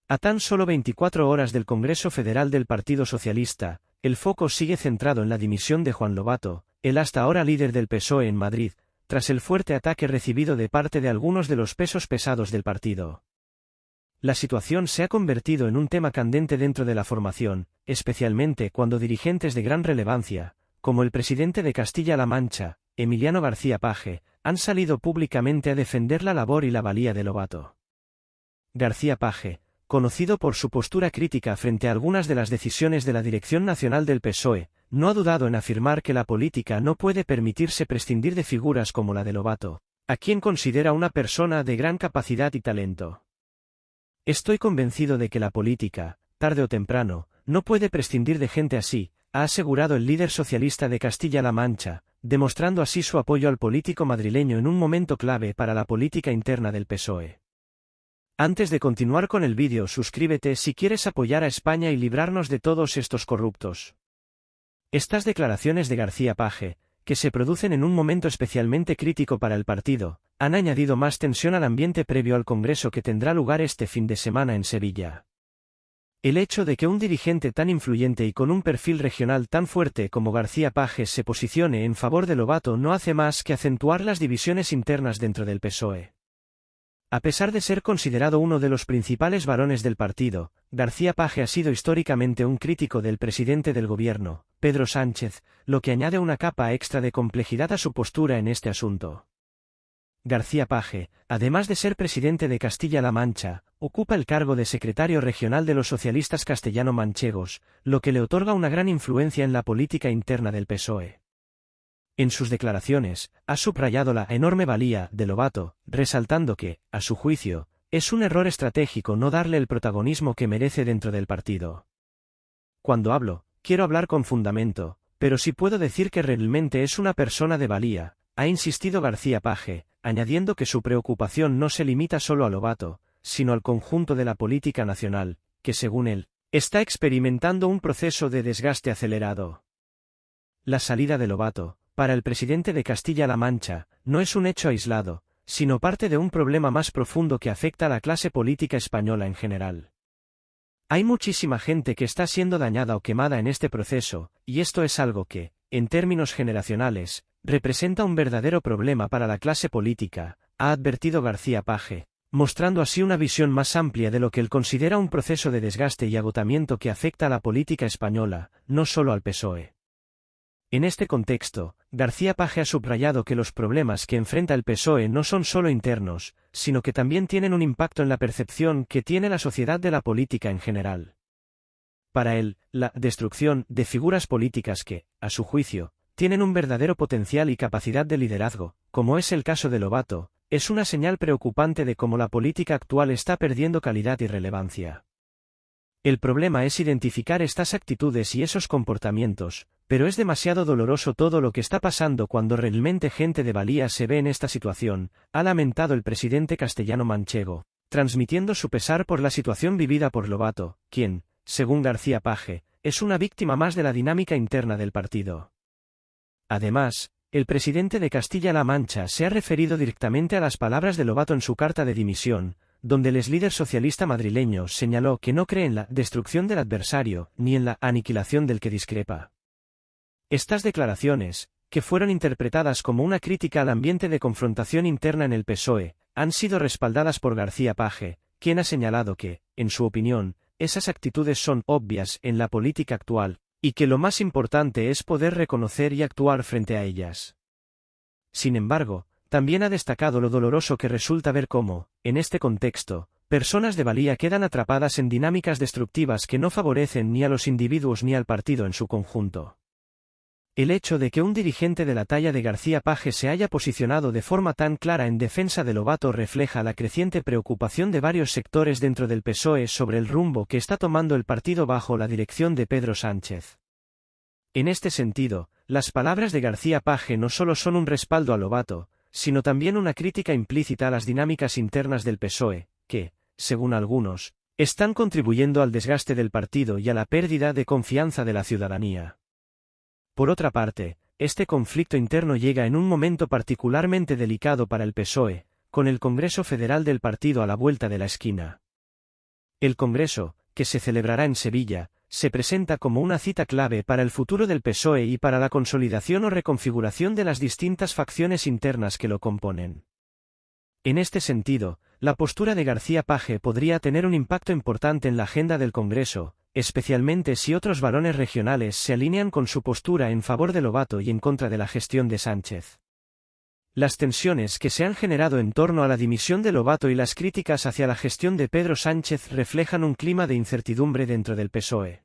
A tan solo 24 horas del Congreso Federal del Partido Socialista, el foco sigue centrado en la dimisión de Juan Lobato, el hasta ahora líder del PSOE en Madrid, tras el fuerte ataque recibido de parte de algunos de los pesos pesados del partido. La situación se ha convertido en un tema candente dentro de la formación, especialmente cuando dirigentes de gran relevancia, como el presidente de Castilla-La Mancha, Emiliano García Paje, han salido públicamente a defender la labor y la valía de Lobato. García Paje, conocido por su postura crítica frente a algunas de las decisiones de la dirección nacional del PSOE, no ha dudado en afirmar que la política no puede permitirse prescindir de figuras como la de Lobato, a quien considera una persona de gran capacidad y talento. Estoy convencido de que la política, tarde o temprano, no puede prescindir de gente así, ha asegurado el líder socialista de Castilla-La Mancha, demostrando así su apoyo al político madrileño en un momento clave para la política interna del PSOE. Antes de continuar con el vídeo, suscríbete si quieres apoyar a España y librarnos de todos estos corruptos. Estas declaraciones de García Paje, que se producen en un momento especialmente crítico para el partido, han añadido más tensión al ambiente previo al Congreso que tendrá lugar este fin de semana en Sevilla. El hecho de que un dirigente tan influyente y con un perfil regional tan fuerte como García Paje se posicione en favor de Lobato no hace más que acentuar las divisiones internas dentro del PSOE. A pesar de ser considerado uno de los principales varones del partido, García Paje ha sido históricamente un crítico del presidente del gobierno, Pedro Sánchez, lo que añade una capa extra de complejidad a su postura en este asunto. García Paje, además de ser presidente de Castilla-La Mancha, ocupa el cargo de secretario regional de los socialistas castellano-manchegos, lo que le otorga una gran influencia en la política interna del PSOE. En sus declaraciones, ha subrayado la enorme valía de Lobato, resaltando que, a su juicio, es un error estratégico no darle el protagonismo que merece dentro del partido. Cuando hablo, quiero hablar con fundamento, pero sí puedo decir que realmente es una persona de valía, ha insistido García Paje, añadiendo que su preocupación no se limita solo a Lobato, sino al conjunto de la política nacional, que según él, está experimentando un proceso de desgaste acelerado. La salida de Lobato, para el presidente de Castilla-La Mancha, no es un hecho aislado, sino parte de un problema más profundo que afecta a la clase política española en general. Hay muchísima gente que está siendo dañada o quemada en este proceso, y esto es algo que, en términos generacionales, representa un verdadero problema para la clase política, ha advertido García Paje, mostrando así una visión más amplia de lo que él considera un proceso de desgaste y agotamiento que afecta a la política española, no solo al PSOE. En este contexto, García Paje ha subrayado que los problemas que enfrenta el PSOE no son solo internos, sino que también tienen un impacto en la percepción que tiene la sociedad de la política en general. Para él, la destrucción de figuras políticas que, a su juicio, tienen un verdadero potencial y capacidad de liderazgo, como es el caso de Lobato, es una señal preocupante de cómo la política actual está perdiendo calidad y relevancia. El problema es identificar estas actitudes y esos comportamientos, pero es demasiado doloroso todo lo que está pasando cuando realmente gente de valía se ve en esta situación, ha lamentado el presidente castellano-manchego, transmitiendo su pesar por la situación vivida por Lobato, quien, según García Paje, es una víctima más de la dinámica interna del partido. Además, el presidente de Castilla-La Mancha se ha referido directamente a las palabras de Lobato en su carta de dimisión, donde el líder socialista madrileño señaló que no cree en la destrucción del adversario, ni en la aniquilación del que discrepa. Estas declaraciones, que fueron interpretadas como una crítica al ambiente de confrontación interna en el PSOE, han sido respaldadas por García Paje, quien ha señalado que, en su opinión, esas actitudes son obvias en la política actual, y que lo más importante es poder reconocer y actuar frente a ellas. Sin embargo, también ha destacado lo doloroso que resulta ver cómo, en este contexto, personas de valía quedan atrapadas en dinámicas destructivas que no favorecen ni a los individuos ni al partido en su conjunto. El hecho de que un dirigente de la talla de García Paje se haya posicionado de forma tan clara en defensa de Lobato refleja la creciente preocupación de varios sectores dentro del PSOE sobre el rumbo que está tomando el partido bajo la dirección de Pedro Sánchez. En este sentido, las palabras de García Paje no solo son un respaldo a Lobato, sino también una crítica implícita a las dinámicas internas del PSOE, que, según algunos, están contribuyendo al desgaste del partido y a la pérdida de confianza de la ciudadanía. Por otra parte, este conflicto interno llega en un momento particularmente delicado para el PSOE, con el Congreso Federal del partido a la vuelta de la esquina. El Congreso, que se celebrará en Sevilla, se presenta como una cita clave para el futuro del PSOE y para la consolidación o reconfiguración de las distintas facciones internas que lo componen. En este sentido, la postura de García Page podría tener un impacto importante en la agenda del Congreso, especialmente si otros varones regionales se alinean con su postura en favor de Lobato y en contra de la gestión de Sánchez. Las tensiones que se han generado en torno a la dimisión de Lobato y las críticas hacia la gestión de Pedro Sánchez reflejan un clima de incertidumbre dentro del PSOE.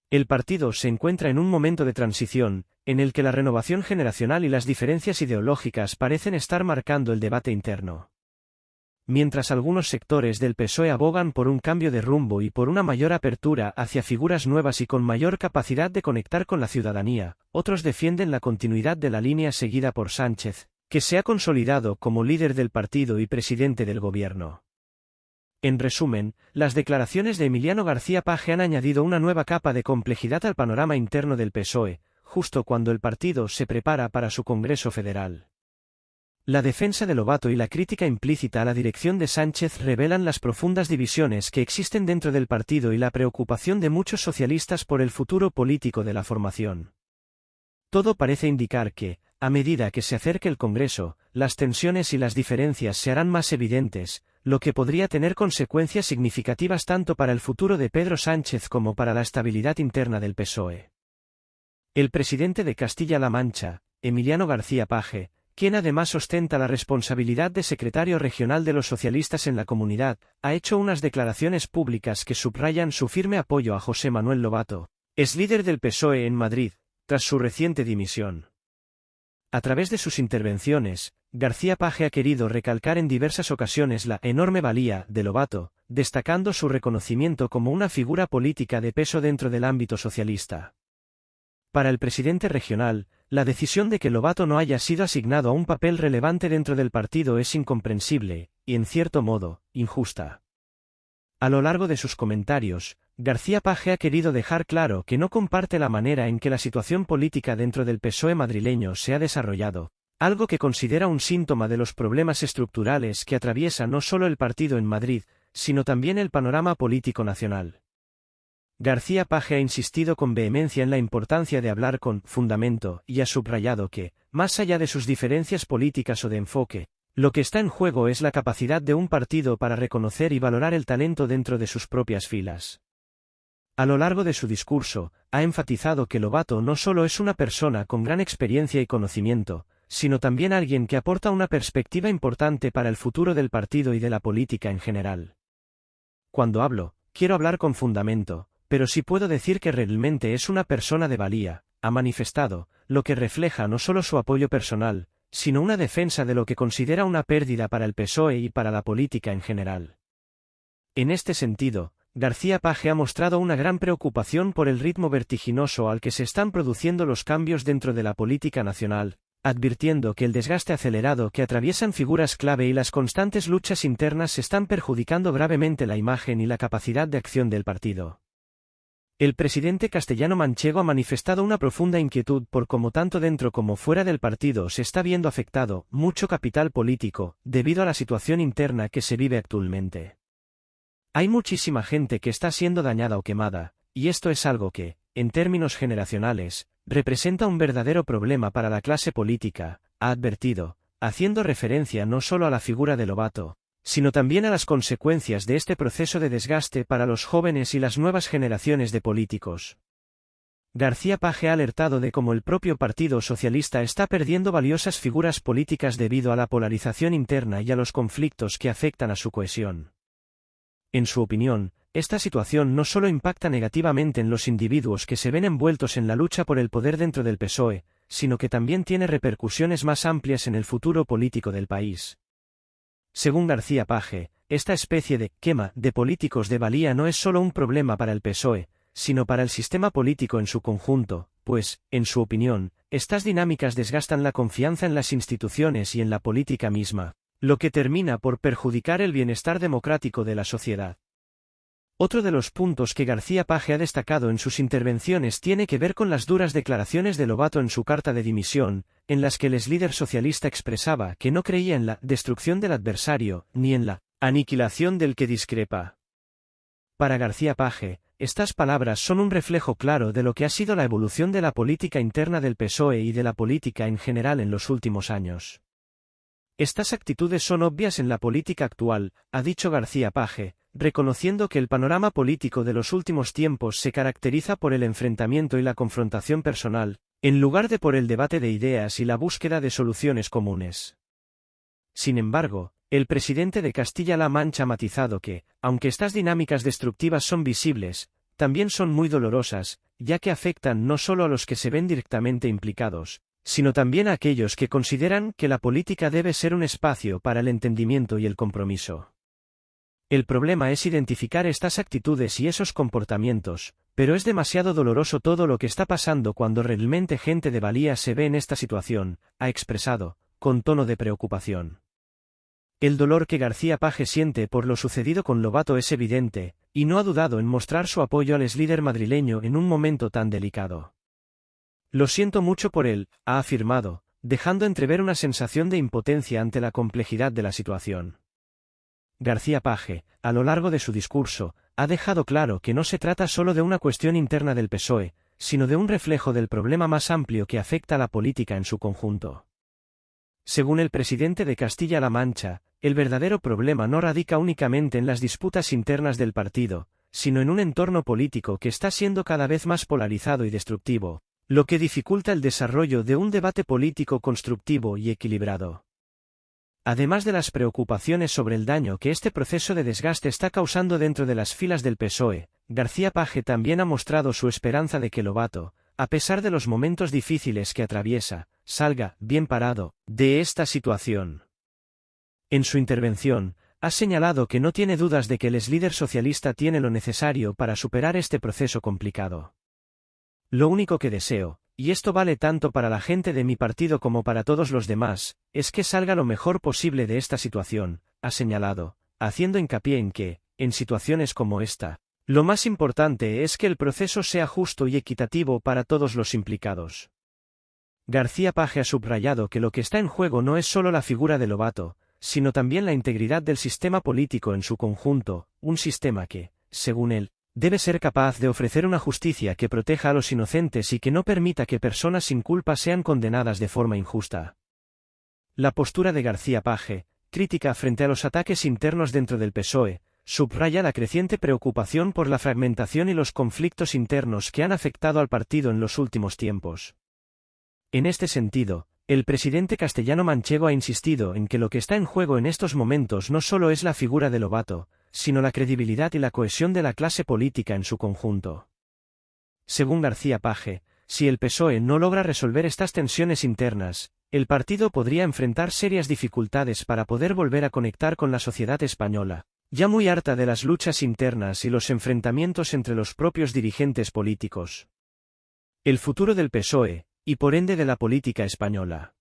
El partido se encuentra en un momento de transición, en el que la renovación generacional y las diferencias ideológicas parecen estar marcando el debate interno. Mientras algunos sectores del PSOE abogan por un cambio de rumbo y por una mayor apertura hacia figuras nuevas y con mayor capacidad de conectar con la ciudadanía, otros defienden la continuidad de la línea seguida por Sánchez, que se ha consolidado como líder del partido y presidente del gobierno. En resumen, las declaraciones de Emiliano García Page han añadido una nueva capa de complejidad al panorama interno del PSOE, justo cuando el partido se prepara para su Congreso Federal. La defensa de Lobato y la crítica implícita a la dirección de Sánchez revelan las profundas divisiones que existen dentro del partido y la preocupación de muchos socialistas por el futuro político de la formación. Todo parece indicar que, a medida que se acerque el Congreso, las tensiones y las diferencias se harán más evidentes, lo que podría tener consecuencias significativas tanto para el futuro de Pedro Sánchez como para la estabilidad interna del PSOE. El presidente de Castilla-La Mancha, Emiliano García Page, quien además ostenta la responsabilidad de secretario regional de los socialistas en la comunidad, ha hecho unas declaraciones públicas que subrayan su firme apoyo a José Manuel Lobato, ex líder del PSOE en Madrid, tras su reciente dimisión. A través de sus intervenciones, García Page ha querido recalcar en diversas ocasiones la enorme valía de Lobato, destacando su reconocimiento como una figura política de peso dentro del ámbito socialista. Para el presidente regional, la decisión de que Lobato no haya sido asignado a un papel relevante dentro del partido es incomprensible, y en cierto modo, injusta. A lo largo de sus comentarios, García Page ha querido dejar claro que no comparte la manera en que la situación política dentro del PSOE madrileño se ha desarrollado, algo que considera un síntoma de los problemas estructurales que atraviesa no solo el partido en Madrid, sino también el panorama político nacional. García Page ha insistido con vehemencia en la importancia de hablar con fundamento y ha subrayado que, más allá de sus diferencias políticas o de enfoque, lo que está en juego es la capacidad de un partido para reconocer y valorar el talento dentro de sus propias filas. A lo largo de su discurso, ha enfatizado que Lobato no solo es una persona con gran experiencia y conocimiento, sino también alguien que aporta una perspectiva importante para el futuro del partido y de la política en general. Cuando hablo, quiero hablar con fundamento, pero sí puedo decir que realmente es una persona de valía, ha manifestado, lo que refleja no solo su apoyo personal, sino una defensa de lo que considera una pérdida para el PSOE y para la política en general. En este sentido, García Page ha mostrado una gran preocupación por el ritmo vertiginoso al que se están produciendo los cambios dentro de la política nacional, advirtiendo que el desgaste acelerado que atraviesan figuras clave y las constantes luchas internas están perjudicando gravemente la imagen y la capacidad de acción del partido. El presidente castellano-manchego ha manifestado una profunda inquietud por cómo tanto dentro como fuera del partido se está viendo afectado mucho capital político, debido a la situación interna que se vive actualmente. Hay muchísima gente que está siendo dañada o quemada, y esto es algo que, en términos generacionales, representa un verdadero problema para la clase política, ha advertido, haciendo referencia no solo a la figura de Lobato, sino también a las consecuencias de este proceso de desgaste para los jóvenes y las nuevas generaciones de políticos. García Page ha alertado de cómo el propio Partido Socialista está perdiendo valiosas figuras políticas debido a la polarización interna y a los conflictos que afectan a su cohesión. En su opinión, esta situación no solo impacta negativamente en los individuos que se ven envueltos en la lucha por el poder dentro del PSOE, sino que también tiene repercusiones más amplias en el futuro político del país. Según García Page, esta especie de quema de políticos de valía no es solo un problema para el PSOE, sino para el sistema político en su conjunto, pues, en su opinión, estas dinámicas desgastan la confianza en las instituciones y en la política misma, lo que termina por perjudicar el bienestar democrático de la sociedad. Otro de los puntos que García Page ha destacado en sus intervenciones tiene que ver con las duras declaraciones de Lobato en su carta de dimisión, en las que el líder socialista expresaba que no creía en la destrucción del adversario, ni en la aniquilación del que discrepa. Para García Page, estas palabras son un reflejo claro de lo que ha sido la evolución de la política interna del PSOE y de la política en general en los últimos años. Estas actitudes son obvias en la política actual, ha dicho García Page, reconociendo que el panorama político de los últimos tiempos se caracteriza por el enfrentamiento y la confrontación personal, en lugar de por el debate de ideas y la búsqueda de soluciones comunes. Sin embargo, el presidente de Castilla-La Mancha ha matizado que, aunque estas dinámicas destructivas son visibles, también son muy dolorosas, ya que afectan no solo a los que se ven directamente implicados, sino también a aquellos que consideran que la política debe ser un espacio para el entendimiento y el compromiso. El problema es identificar estas actitudes y esos comportamientos, pero es demasiado doloroso todo lo que está pasando cuando realmente gente de valía se ve en esta situación, ha expresado, con tono de preocupación. El dolor que García Page siente por lo sucedido con Lobato es evidente, y no ha dudado en mostrar su apoyo al exlíder madrileño en un momento tan delicado. Lo siento mucho por él, ha afirmado, dejando entrever una sensación de impotencia ante la complejidad de la situación. García Page, a lo largo de su discurso, ha dejado claro que no se trata solo de una cuestión interna del PSOE, sino de un reflejo del problema más amplio que afecta a la política en su conjunto. Según el presidente de Castilla-La Mancha, el verdadero problema no radica únicamente en las disputas internas del partido, sino en un entorno político que está siendo cada vez más polarizado y destructivo, lo que dificulta el desarrollo de un debate político constructivo y equilibrado. Además de las preocupaciones sobre el daño que este proceso de desgaste está causando dentro de las filas del PSOE, García Page también ha mostrado su esperanza de que Lobato, a pesar de los momentos difíciles que atraviesa, salga, bien parado, de esta situación. En su intervención, ha señalado que no tiene dudas de que el exlíder socialista tiene lo necesario para superar este proceso complicado. Lo único que deseo, y esto vale tanto para la gente de mi partido como para todos los demás, es que salga lo mejor posible de esta situación, ha señalado, haciendo hincapié en que, en situaciones como esta, lo más importante es que el proceso sea justo y equitativo para todos los implicados. García Page ha subrayado que lo que está en juego no es solo la figura de Lobato, sino también la integridad del sistema político en su conjunto, un sistema que, según él, debe ser capaz de ofrecer una justicia que proteja a los inocentes y que no permita que personas sin culpa sean condenadas de forma injusta. La postura de García Page, crítica frente a los ataques internos dentro del PSOE, subraya la creciente preocupación por la fragmentación y los conflictos internos que han afectado al partido en los últimos tiempos. En este sentido, el presidente castellano-manchego ha insistido en que lo que está en juego en estos momentos no solo es la figura de Lobato, sino la credibilidad y la cohesión de la clase política en su conjunto. Según García Page, si el PSOE no logra resolver estas tensiones internas, el partido podría enfrentar serias dificultades para poder volver a conectar con la sociedad española, ya muy harta de las luchas internas y los enfrentamientos entre los propios dirigentes políticos. El futuro del PSOE, y por ende de la política española.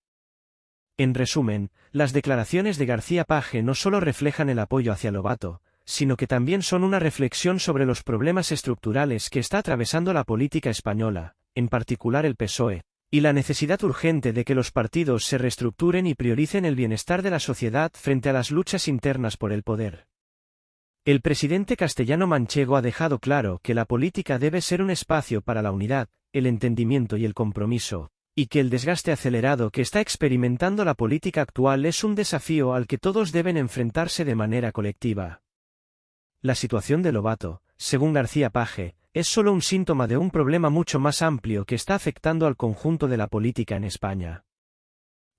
En resumen, las declaraciones de García Page no solo reflejan el apoyo hacia Lobato, sino que también son una reflexión sobre los problemas estructurales que está atravesando la política española, en particular el PSOE, y la necesidad urgente de que los partidos se reestructuren y prioricen el bienestar de la sociedad frente a las luchas internas por el poder. El presidente castellano-manchego ha dejado claro que la política debe ser un espacio para la unidad, el entendimiento y el compromiso, y que el desgaste acelerado que está experimentando la política actual es un desafío al que todos deben enfrentarse de manera colectiva. La situación de Lobato, según García Page, es solo un síntoma de un problema mucho más amplio que está afectando al conjunto de la política en España.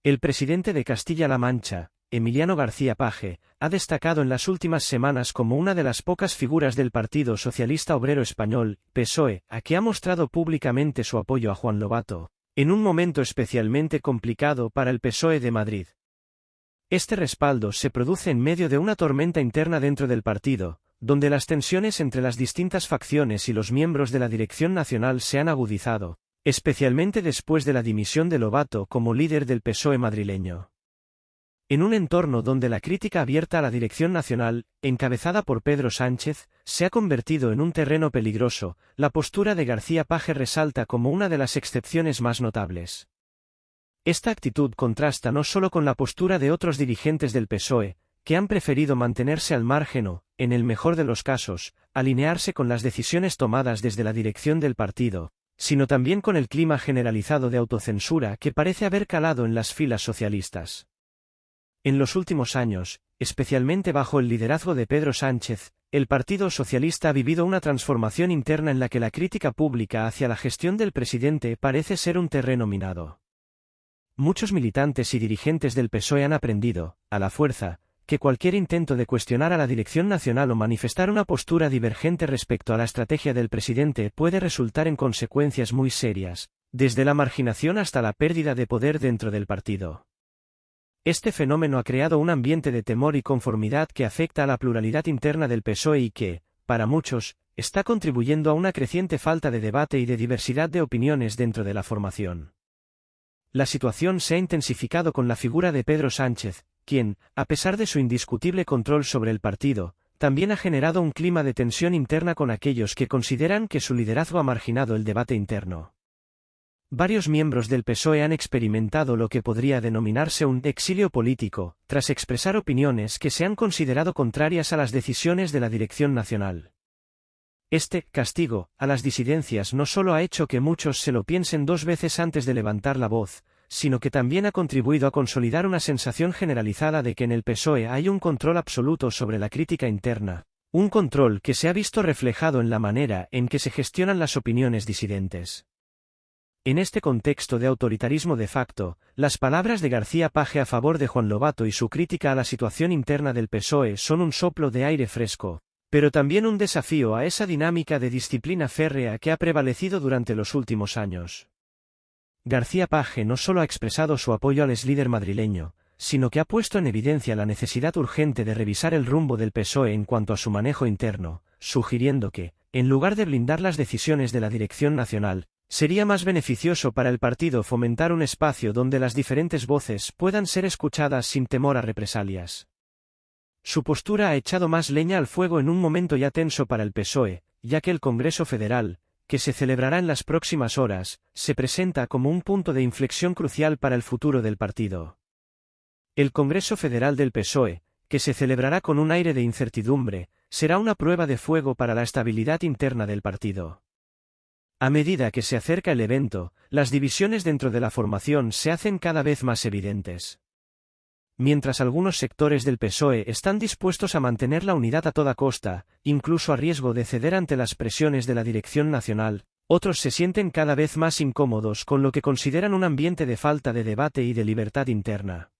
El presidente de Castilla-La Mancha, Emiliano García Page, ha destacado en las últimas semanas como una de las pocas figuras del Partido Socialista Obrero Español, PSOE, a que ha mostrado públicamente su apoyo a Juan Lobato, en un momento especialmente complicado para el PSOE de Madrid. Este respaldo se produce en medio de una tormenta interna dentro del partido, donde las tensiones entre las distintas facciones y los miembros de la dirección nacional se han agudizado, especialmente después de la dimisión de Lobato como líder del PSOE madrileño. En un entorno donde la crítica abierta a la dirección nacional, encabezada por Pedro Sánchez, se ha convertido en un terreno peligroso, la postura de García Page resalta como una de las excepciones más notables. Esta actitud contrasta no solo con la postura de otros dirigentes del PSOE, que han preferido mantenerse al margen o, en el mejor de los casos, alinearse con las decisiones tomadas desde la dirección del partido, sino también con el clima generalizado de autocensura que parece haber calado en las filas socialistas. En los últimos años, especialmente bajo el liderazgo de Pedro Sánchez, el Partido Socialista ha vivido una transformación interna en la que la crítica pública hacia la gestión del presidente parece ser un terreno minado. Muchos militantes y dirigentes del PSOE han aprendido, a la fuerza, que cualquier intento de cuestionar a la dirección nacional o manifestar una postura divergente respecto a la estrategia del presidente puede resultar en consecuencias muy serias, desde la marginación hasta la pérdida de poder dentro del partido. Este fenómeno ha creado un ambiente de temor y conformidad que afecta a la pluralidad interna del PSOE y que, para muchos, está contribuyendo a una creciente falta de debate y de diversidad de opiniones dentro de la formación. La situación se ha intensificado con la figura de Pedro Sánchez, quien, a pesar de su indiscutible control sobre el partido, también ha generado un clima de tensión interna con aquellos que consideran que su liderazgo ha marginado el debate interno. Varios miembros del PSOE han experimentado lo que podría denominarse un exilio político, tras expresar opiniones que se han considerado contrarias a las decisiones de la dirección nacional. Este castigo a las disidencias no solo ha hecho que muchos se lo piensen dos veces antes de levantar la voz, sino que también ha contribuido a consolidar una sensación generalizada de que en el PSOE hay un control absoluto sobre la crítica interna, un control que se ha visto reflejado en la manera en que se gestionan las opiniones disidentes. En este contexto de autoritarismo de facto, las palabras de García Page a favor de Juan Lobato y su crítica a la situación interna del PSOE son un soplo de aire fresco, pero también un desafío a esa dinámica de disciplina férrea que ha prevalecido durante los últimos años. García Page no solo ha expresado su apoyo al exlíder madrileño, sino que ha puesto en evidencia la necesidad urgente de revisar el rumbo del PSOE en cuanto a su manejo interno, sugiriendo que, en lugar de blindar las decisiones de la dirección nacional, sería más beneficioso para el partido fomentar un espacio donde las diferentes voces puedan ser escuchadas sin temor a represalias. Su postura ha echado más leña al fuego en un momento ya tenso para el PSOE, ya que el Congreso Federal, que se celebrará en las próximas horas, se presenta como un punto de inflexión crucial para el futuro del partido. El Congreso Federal del PSOE, que se celebrará con un aire de incertidumbre, será una prueba de fuego para la estabilidad interna del partido. A medida que se acerca el evento, las divisiones dentro de la formación se hacen cada vez más evidentes. Mientras algunos sectores del PSOE están dispuestos a mantener la unidad a toda costa, incluso a riesgo de ceder ante las presiones de la dirección nacional, otros se sienten cada vez más incómodos con lo que consideran un ambiente de falta de debate y de libertad interna.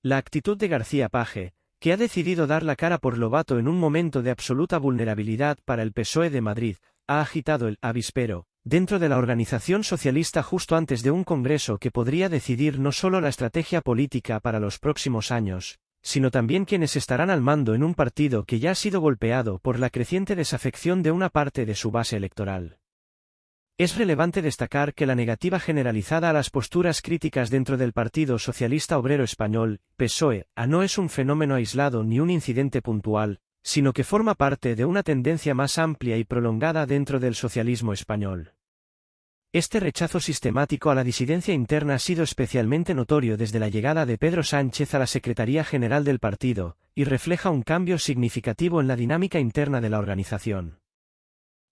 La actitud de García Page, que ha decidido dar la cara por Lobato en un momento de absoluta vulnerabilidad para el PSOE de Madrid, ha agitado el avispero dentro de la organización socialista justo antes de un congreso que podría decidir no solo la estrategia política para los próximos años, sino también quienes estarán al mando en un partido que ya ha sido golpeado por la creciente desafección de una parte de su base electoral. Es relevante destacar que la negativa generalizada a las posturas críticas dentro del Partido Socialista Obrero Español, PSOE, no es un fenómeno aislado ni un incidente puntual, sino que forma parte de una tendencia más amplia y prolongada dentro del socialismo español. Este rechazo sistemático a la disidencia interna ha sido especialmente notorio desde la llegada de Pedro Sánchez a la Secretaría General del partido, y refleja un cambio significativo en la dinámica interna de la organización.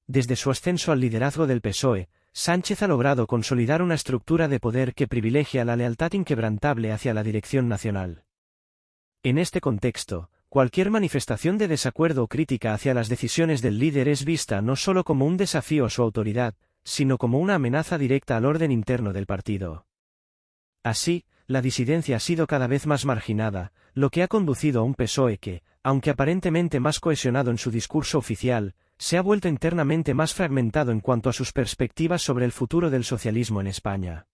Desde su ascenso al liderazgo del PSOE, Sánchez ha logrado consolidar una estructura de poder que privilegia la lealtad inquebrantable hacia la dirección nacional. En este contexto, cualquier manifestación de desacuerdo o crítica hacia las decisiones del líder es vista no solo como un desafío a su autoridad, sino como una amenaza directa al orden interno del partido. Así, la disidencia ha sido cada vez más marginada, lo que ha conducido a un PSOE que, aunque aparentemente más cohesionado en su discurso oficial, se ha vuelto internamente más fragmentado en cuanto a sus perspectivas sobre el futuro del socialismo en España.